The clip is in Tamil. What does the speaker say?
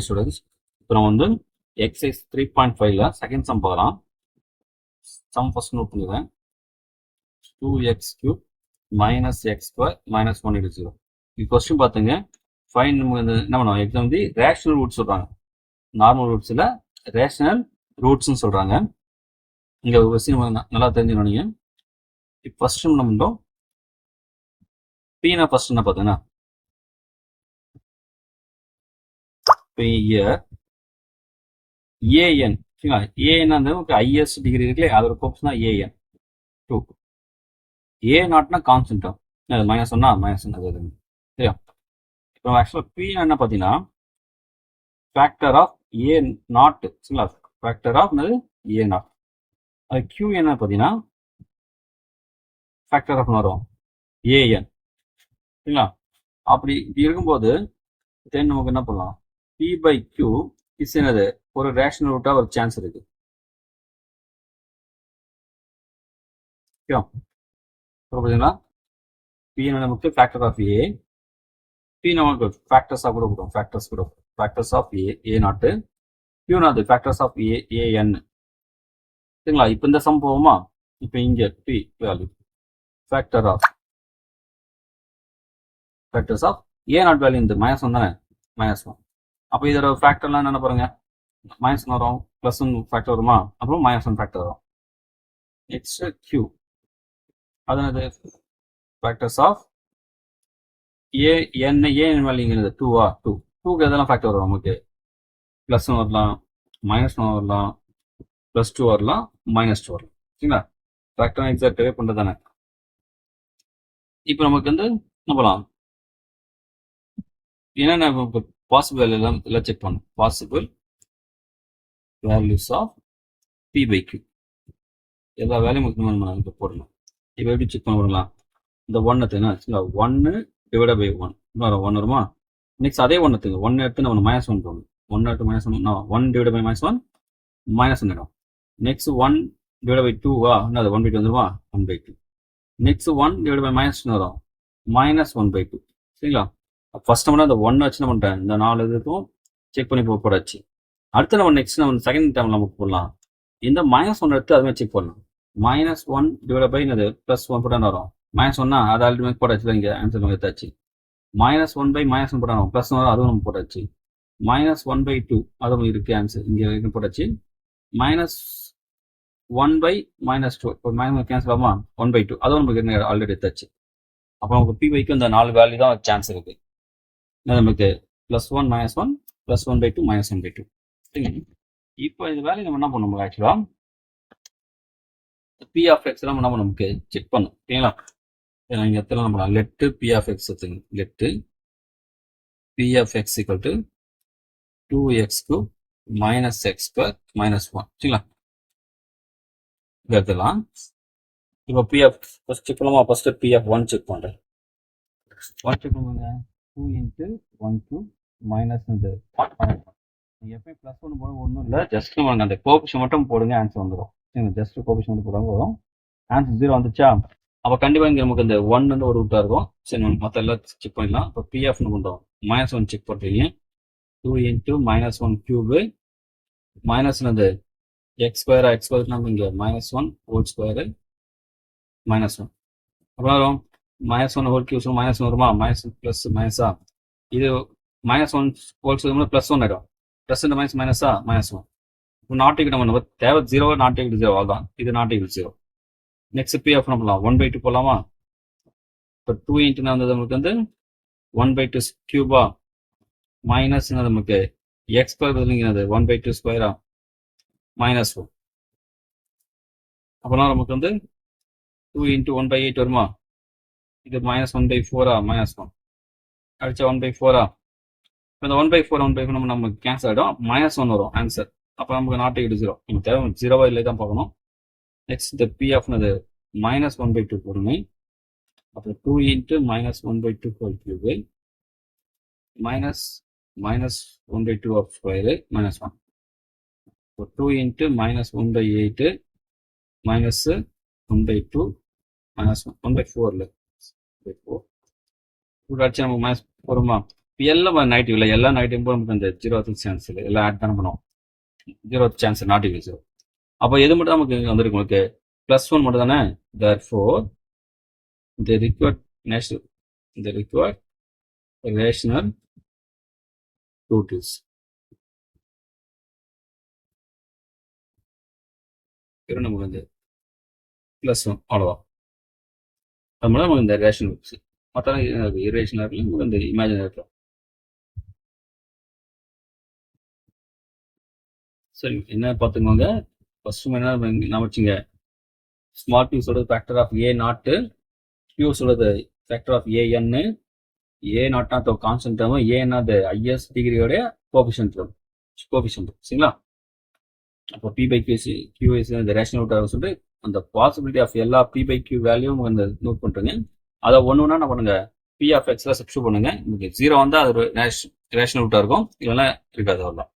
Hi students, இப்போ நம்ம வந்து exercise 3.5ல செகண்ட் சம் பார்க்கலாம். சம் ஃபர்ஸ்ட் நோட் பண்ணிடுறேன். 2x cube minus x square minus 1 into 0. இது கொஸ்டின் பார்த்துங்க. ஃபைன் என்ன பண்ணுவோம், எக்ஸாம் வந்து ரேஷனல் ரூட்ஸ் சொல்கிறாங்க. நார்மல் ரூட்ஸில் ரேஷனல் ரூட்ஸ்ன்னு சொல்கிறாங்க. இங்கே ஒரு விஷயம் நல்லா தெரிஞ்சுக்கணும் நீங்கள். இப்போ ஃபர்ஸ்ட் என்ன பண்ணுறோம், பீனா ஃபர்ஸ்ட் என்ன பார்த்தீங்கன்னா இப்போ ஏஎன் சரிங்களா, ஏஎன் அந்த ஐஎஸ் டிகிரி இருக்குல்ல, அதோட கோப்ஸ்னா ஏஎன் 2. ஏ நாட்னா கான்ஸ்டன்டா, அது மைனஸ் ஒன்னா மைனஸ் ஒன் அது சரியா. இப்போ ஆக்சுவலாக பி என்ன பார்த்தீங்கன்னா ஃபேக்டர் ஆஃப் ஏ நாட் சரிங்களா, ஃபேக்டர் ஆஃப் ஏ நாட். அது கியூ என்ன பார்த்தீங்கன்னா ஃபேக்டர் ஆஃப் வரும் ஏஎன் சரிங்களா. அப்படி இருக்கும்போது தென் நமக்கு என்ன பண்ணலாம், பி பை கியூ இஸ் என்னது ஒரு ரேஷனல் ரூட்டா ஒரு சான்ஸ் இருக்கு. பார்த்தீங்களா, பி நமக்கு ஃபேக்டர் ஆஃப் ஏ, பி நமக்கு ஃபேக்டர்ஸ் ஆஃப் கூட கொடுக்கும், factors of A naught, Q naught factors of a n சரிங்களா. இப்போ இந்த சம் போவோமா, இப்போ இங்கே P value factors of A naught value இந்த மைனஸ் ஒன் தானே, மைனஸ் ஒன். அப்போ இதோட ஃபேக்டர்லாம் என்ன பாருங்க, மைனஸ் ஒன் வரும், பிளஸ் ஒன் ஃபேக்டர் வருமா, அப்புறம் மைனஸ் ஒன் ஃபேக்டர் வரும். நெக்ஸ்ட் கியூ அது ஃபேக்டர்ஸ் ஆஃப் ஏஎன் வேல்யூங்கிறது 2 2க்கு எதெல்லாம் ஃபேக்டர் வரும் நமக்கு, பிளஸ் ஒன் வரலாம், மைனஸ் ஒன் வரலாம், பிளஸ் 2 வரலாம், மைனஸ் 2 வரலாம் சரிங்களா. ஃபேக்டர் எக்ஸாக்டாகவே பண்ணுறது தானே. இப்போ நமக்கு வந்து என்ன பண்ணலாம், என்னென்ன பாசிபிள் எல்லாம் செக் பண்ணணும். Possible values of P by Q எல்லா வேல்யூம் நமக்கு போடணும். இப்போ எப்படி செக் பண்ண போடலாம், இந்த ஒன்னு ஒன்னு டிவைட் பை ஒன் ஒன் வருமா. நெக்ஸ்ட் அதே ஒன்னுக்கு ஒன்னு எடுத்து நம்ம மைனஸ் ஒன் போடணும். ஒன் எடுத்து minus one, one divide by minus one minus one இடம். நெக்ஸ்ட் ஒன் டிவைட் பை டூவா, அது 1/2 வந்துருமா, 1/2. Next one divide by minus one வரும், மைனஸ் 1/2 சரிங்களா. ஃபர்ஸ்ட் நம்ம அந்த ஒன் வச்சு என்ன பண்ணிட்டேன், இந்த 4 இதுக்கும் செக் பண்ணி போடாச்சு. அடுத்து நம்ம நெக்ஸ்ட் நம்ம செகண்ட் டைம் நமக்கு போடலாம், இந்த மைனஸ் ஒன் எடுத்து அதுமாதிரி செக் பண்ணலாம். மைனஸ் ஒன் டிவைட் பை என்னது பிளஸ் ஒன் போட்டால் வரும், மைனஸ் ஒன்னா அது ஆல்ரெடி போட்டாச்சு, இங்கே ஆன்சர் நம்ம எடுத்தாச்சு. Minus one by minus one போட்டாலும் பிளஸ் ஒன் அதுவும் நம்ம போட்டாச்சு. மைனஸ் 1/2 அதுவும் இருக்கு ஆன்சர் இங்கே போட்டாச்சு. மைனஸ் 1 பை மைனஸ் 2 இப்போ மைனஸ் கேன்சல் ஆகுமா, 1/2 அதுவும் நமக்கு ஆல்ரெடி எடுத்தாச்சு. அப்போ நமக்கு பி வைக்கு இந்த 4 வேல்யூ தான் சான்ஸ் இருக்கு. நமக்கு plus one minus one plus 1/2 minus 1/2 சரிங்க. இப்போ இந்த வேல்யூ நம்ம என்ன பண்ணுவோம், ஆக்சுவலா பி ஆஃப் எக்ஸ் நம்ம நமக்கு செக் பண்ணும் சரிங்களா. இங்கே எத்தனை நம்ம லெட்டு பி ஆஃப் எக்ஸ் எடுத்துங்க, let P of X equal to 2x cube minus x square minus 1 சரிங்களா. இது எடுத்துலாம். இப்போ பி ஆஃப் ஃபர்ஸ்ட் செக் பண்ணலாமா, ஃபர்ஸ்ட் பி ஆஃப் 1 செக் பண்ணுறேன். 1 செக் பண்ணுங்க, 2 into 1 cube மைனஸ் இந்த நீங்கள் எப்பயும் ப்ளஸ் ஒன்று போட ஒன்றும் இல்லை, ஜஸ்ட் வாங்க அந்த கோபிஷன் மட்டும் போடுங்க, ஆன்சர் வந்துடும் சரிங்க. ஜஸ்ட் கோபிஷன் மட்டும் போடுங்க போதும், ஆன்சர் 0 வந்துச்சா. அப்போ கண்டிப்பாக இங்கே நமக்கு இந்த 1 வந்து ஒரு ரூட்டாக இருக்கும் சரி. மற்ற எல்லாம் செக் பண்ணிடலாம். இப்போ பி ஆஃப் பண்ணுறோம், மைனஸ் 1 செக் பண்ணுறீங்க, 2 into minus 1 cube மைனஸ் என்னது எக்ஸ் ஸ்கொயர் நம்ம இங்கே மைனஸ் 1 ஹோல் ஸ்கொயரு மைனஸ் 1 அப்புறம் மைனஸ் 1 ஹோல் கியூப் மைனஸ் 1 வருமா, மைனஸ் ப்ளஸ் மைனஸா, இது மைனஸ் 1 ஹோல் ஸ்கொயர் ப்ளஸ் 1 ஆகிடும், ப்ளஸ் இந்த மைனஸ் மைனஸா மைனஸ் 1. இப்போ நாட் ஈக்குவல் நம்ம தேவை 0 நாட் ஈக்குவல் 0 அவ்வளோதான், இது not equal 0. Next P of பண்ணலாம் 1/2 போடலாமா. இப்போ 2 இன்ட்டு வந்தது நமக்கு வந்து 1/2 கியூபா மைனஸ் நமக்கு எக்ஸ் ஸ்கொயர் பதிலுங்கிறது 1/2 ஸ்கொயரா மைனஸ் 1. அப்புறம் நமக்கு வந்து 2 இன்ட்டு 1/8 வருமா, இது மைனஸ் 1/4 மைனஸ் 1 அடிச்சா 1/4. இப்போ இந்த 1/4 நமக்கு கேன்சல் ஆகிடும், மைனஸ் 1 வரும் ஆன்சர். அப்போ நமக்கு நாட் ஈக்குவல் 0, நமக்கு தேவை 0வா இல்லை தான் பார்க்கணும். நெக்ஸ்ட் இந்த பி ஆஃப்னது மைனஸ் 1/2 போடுங்க. அப்புறம் 2 into minus 1/2 whole cube minus 1/2 of square minus 1. So 2 into minus 1/8 minus 1/2 minus 1/4 4 அடிச்சு நம்ம மைனஸ் போடுமா, எல்லாம் நெகட்டிவ் இல்லை, எல்லா நெகட்டிவ் நமக்கு அந்த 0th சான்ஸ் இல்லை, எல்லாம் ஆட் தானே பண்ணுவோம். 0th chance not equal 0. அப்போ எது மட்டும் நமக்கு இங்கே வந்துருக்கு உங்களுக்கு +1 மட்டும் தானே. therefore the required rational root is நமக்கு வந்து +1 அவ்வளோதான். அது மட்டும் நமக்கு இந்த ரேஷனல் ரூட்ஸ், மற்ற இரேஷனல் இருக்கு, நமக்கு இந்த இமேஜினரி இருக்கும். சரி, என்ன பார்த்துக்கோங்க. ஃபர்ஸ்ட் என்ன வச்சுங்க, ஸ்மால் p சொல்றது factor of a naught, q சொல்றது ஃபேக்டர் ஆஃப் an, a நாட்னா கான்ஸ்டன்ட் டேர்ம், a அது ஹையஸ்ட் டிகிரியோட கோஎஃபிஷியன்ட் சரிங்களா. அப்போ p/q இஸ் இந்த ரேஷனல் ரூட் சொல்லிட்டு அந்த பாசிபிலிட்டி ஆஃப் எல்லா p/q வேல்யூவும் அந்த நோட் பண்ணுறேங்க. அதை ஒன்று ஒன்றா என்ன பண்ணுங்க, p of x சப்ஸ்டியூட் பண்ணுங்க. உங்களுக்கு 0 வந்தால் அது ரேஷனல் ரூட்டாக இருக்கும், இல்லைன்னா இருக்காது. அவ்வளோதான்.